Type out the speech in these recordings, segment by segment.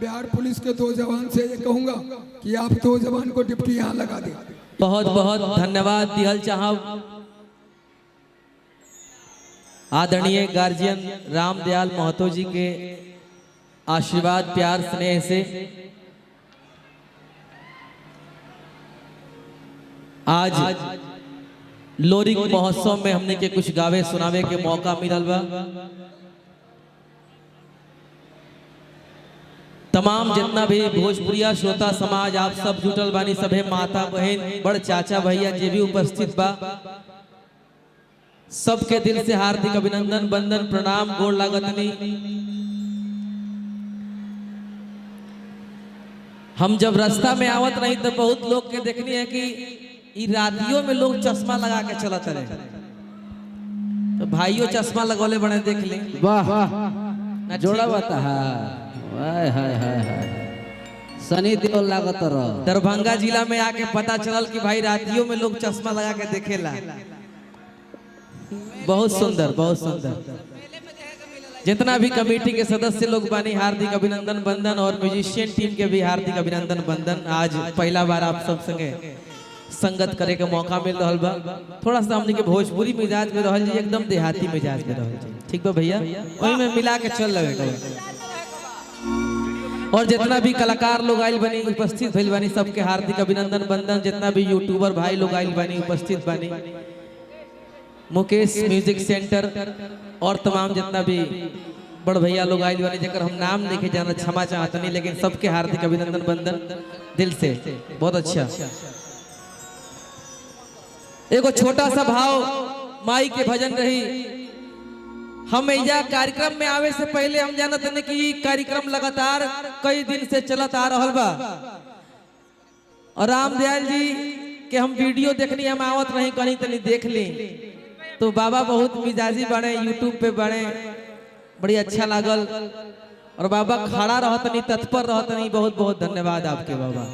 Bihar police के 2 जवान से ये कहूंगा कि आप 2 जवान को डिप्टी यहाँ लगा दें। बहुत बहुत धन्यवाद दिहल चाहब आदरणीय गार्जियन रामदयाल महतो जी के आशीर्वाद प्यार स्नेह से आज लोरिक महोत्सव में हमने के कुछ गावे सुनावे के मौका मिलल बा। तमाम जितना भी भोजपुरिया श्रोता समाज आप सब जुटल बानी, सभे माता बहन बड़ चाचा भैया जे भी उपस्थित बा, सबके दिल से हार्दिक अभिनंदन वंदन प्रणाम गोड़ लागतनी। हम जब रास्ता में आवत नहीं तो बहुत लोग के देखनी है कि रातियों में लोग चश्मा लगा के चलत रहे, तो भाइयों चश्मा लगौले बने देख ले। वाह जोड़ा बता सनी देओल लागत रह। दरभंगा जिला में आके पता चलल कि भाई रातियों में लोग चश्मा लगा के देखेला। बहुत सुंदर बहुत सुंदर। जितना भी कमेटी के सदस्य लोग बानी हार्दिक अभिनंदन वंदन, और म्यूजिशियन टीम के भी हार्दिक अभिनंदन वंदन। आज पहला बार आप सब संगे संगत करे के मौका मिल रहा बा। थोड़ा सा हमने के भोजपुरी मिजाज में रहल जी, एकदम देहाती मिजाज में रहल जी, ठीक बा भैया, वही में मिला के चल रहे। और जितना भी कलाकार लोग आइल बनी उपस्थित भइल बानी, सबके हार्दिक अभिनंदन वंदन। जितना भी यूट्यूबर भाई लोग आइल बानी उपस्थित बानी, मुकेश म्यूजिक सेंटर और तमाम जितना भी बड़ भैया लोग आइल बानी, जेकर हम नाम नहीं जाना क्षमा चाहतनी, लेकिन सबके हार्दिक अभिनंदन वंदन दिल से। बहुत अच्छा। एगो छोटा सा भाव माई के भजन रही। हम एजा कार्यक्रम में आवे से पहले हम जानत नहीं कि कार्यक्रम लगातार कई दिन से चलत आ रहल बा, और रामदयाल जी के हम वीडियो देखनी हम आवत रही कहीं तनी देख ली, तो बाबा बहुत मिजाजी बने, यूट्यूब पे बने, बड़ी अच्छा लागल। और बाबा खड़ा रहतनी, तत्पर रहतनी। बहुत बहुत धन्यवाद आपके बाबा,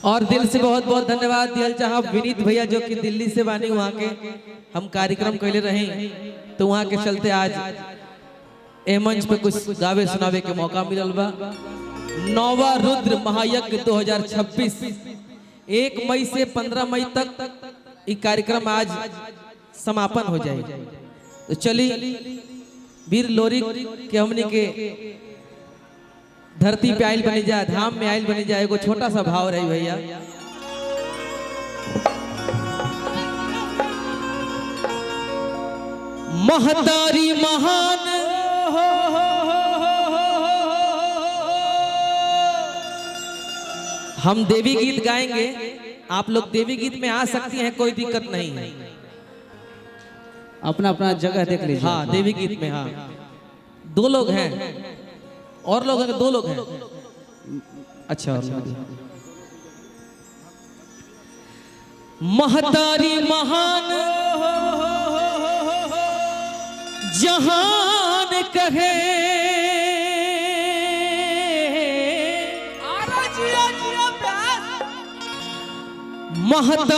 और दिल से बहुत बहुत धन्यवाद दियल चाहब विनीत भैया जो कि दिल्ली से बानी। वहाँ के हम कार्यक्रम कैले रही, तो वहाँ के चलते आज ए मंच पे कुछ गावे सुनावे के मौका मिलल बा। नौवा रुद्र महायज्ञ 2026 1 मई से 15 मई तक ये कार्यक्रम आज समापन हो जाए। तो चली वीर लोरिक के हमने के धरती पे आइल बनी जा, धाम में आइल बनी जा। एगो छोटा सा भाव रही भैया। महतारी महान हम देवी गीत गाएंगे, आप लोग देवी गीत में आ सकती हैं, कोई दिक्कत नहीं है। अपना अपना जगह देख लीजिए। हाँ देवी गीत में, हाँ 2 लोग हैं और लोग हैं, 2 लोग हैं। अच्छा, महतारी महान जहान कहे, महता